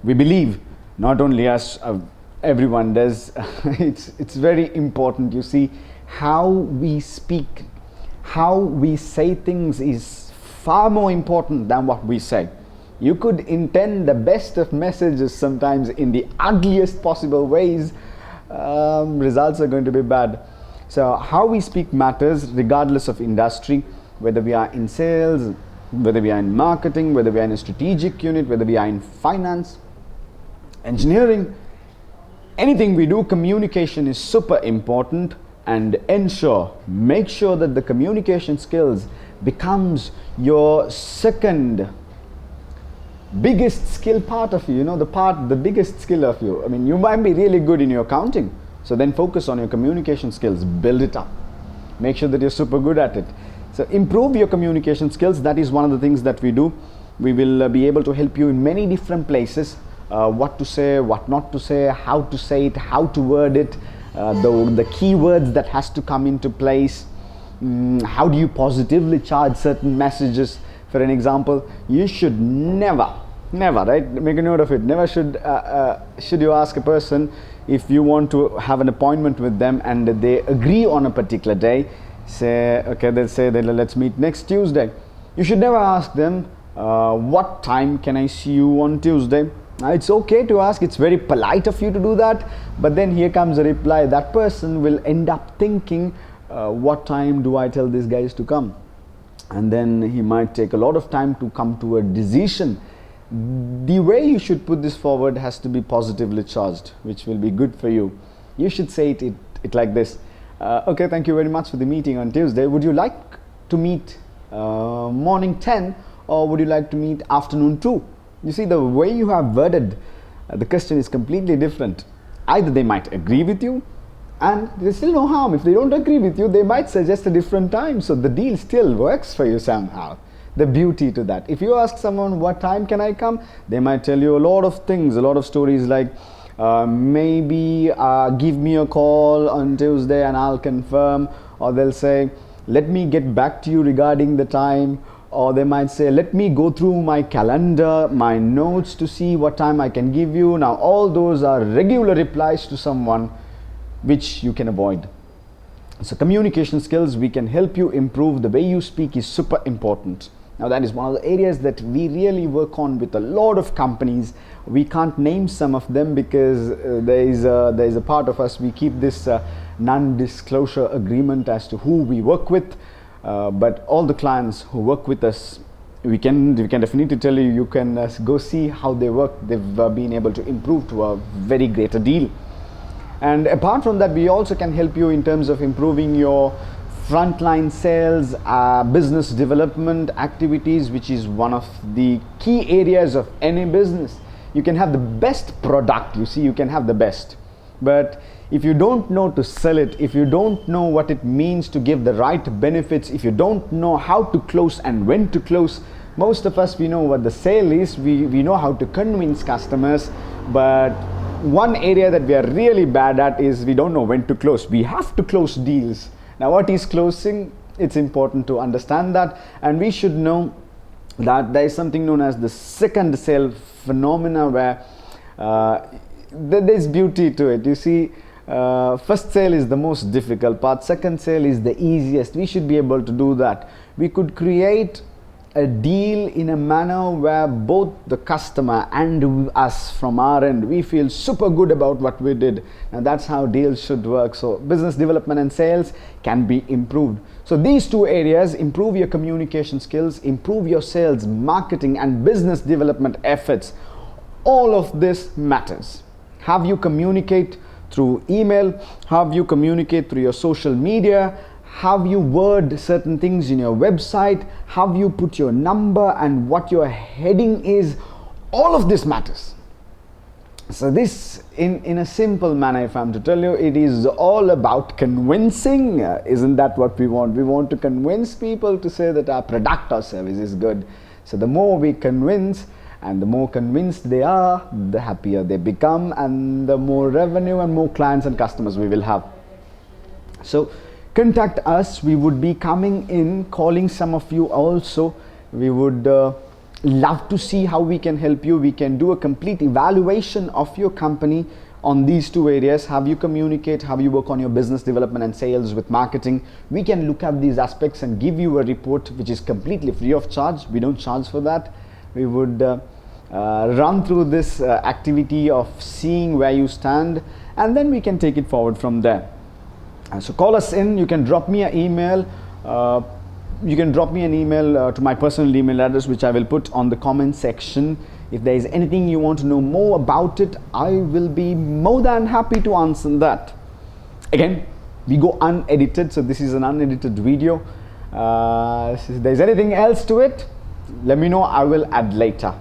we believe, not only us, everyone does. It's very important. You see, how we speak, how we say things is far more important than what we say. You could intend the best of messages sometimes in the ugliest possible ways. Results are going to be bad. So how we speak matters regardless of industry, whether we are in sales, whether we are in marketing, whether we are in a strategic unit, whether we are in finance, engineering, anything we do, communication is super important. And make sure that the communication skills becomes your second biggest skill part of you, the biggest skill of you. I mean, you might be really good in your accounting, so then focus on your communication skills, build it up, make sure that you're super good at it. So improve your communication skills. That is one of the things that we do. We will be able to help you in many different places, what to say, what not to say, how to say it, how to word it, the keywords that has to come into place, how do you positively charge certain messages. For an example, you should never, right, make a note of it, never should you ask a person if you want to have an appointment with them and they agree on a particular day. Say, okay, they'll say that let's meet next Tuesday. You should never ask them, what time can I see you on Tuesday? It's okay to ask, it's very polite of you to do that, but then here comes a reply. That person will end up thinking, what time do I tell these guys to come? And then he might take a lot of time to come to a decision. The way you should put this forward has to be positively charged, which will be good for you. You should say it like this. Okay, thank you very much for the meeting on Tuesday. Would you like to meet morning 10 or would you like to meet afternoon 2? You see, the way you have worded the question is completely different. Either they might agree with you, and there's still no harm. If they don't agree with you, they might suggest a different time. So the deal still works for you somehow. The beauty to that. If you ask someone, what time can I come? They might tell you a lot of things, a lot of stories like, maybe give me a call on Tuesday and I'll confirm. Or they'll say, let me get back to you regarding the time. Or they might say, let me go through my calendar, my notes to see what time I can give you. Now, all those are regular replies to someone which you can avoid. So communication skills, we can help you improve. The way you speak is super important. Now, that is one of the areas that we really work on with a lot of companies. We can't name some of them because there is a part of us, we keep this non-disclosure agreement as to who we work with. But all the clients who work with us, we can definitely tell you, you can go see how they work. They've been able to improve to a very greater deal. And apart from that, we also can help you in terms of improving your frontline sales, business development activities, which is one of the key areas of any business. You can have the best product, you see, you can have the best. But if you don't know to sell it, if you don't know what it means to give the right benefits, if you don't know how to close and when to close, most of us, we know what the sale is, we know how to convince customers, but one area that we are really bad at is we don't know when to close. We have to close deals. Now, what is closing? It's important to understand that, and we should know that there is something known as the second sale phenomena where there's beauty to it. You see, first sale is the most difficult part, second sale is the easiest. We should be able to do that. We could create a deal in a manner where both the customer and us from our end, we feel super good about what we did. Now, that's how deals should work. So business development and sales can be improved. So these two areas, improve your communication skills, improve your sales, marketing and business development efforts. All of this matters. Have you communicate through email? Have you communicate through your social media? Have you word certain things in your website? Have you put your number and what your heading is? All of this matters. So this, in a simple manner, if I'm to tell you, it is all about convincing. Isn't that what we want? We want to convince people to say that our product or service is good. So the more we convince, and the more convinced they are, the happier they become, and the more revenue and more clients and customers we will have. So contact us. We would be coming in, calling some of you also. We would love to see how we can help you. We can do a complete evaluation of your company on these two areas: how you communicate, how you work on your business development and sales with marketing. We can look at these aspects and give you a report which is completely free of charge. We don't charge for that. We would run through this activity of seeing where you stand, and then we can take it forward from there. So call us in. You can drop me an email. To my personal email address, which I will put on the comment section. If there is anything you want to know more about it, I will be more than happy to answer that. Again, we go unedited, so this is an unedited video. If there's anything else to it, let me know. I will add later.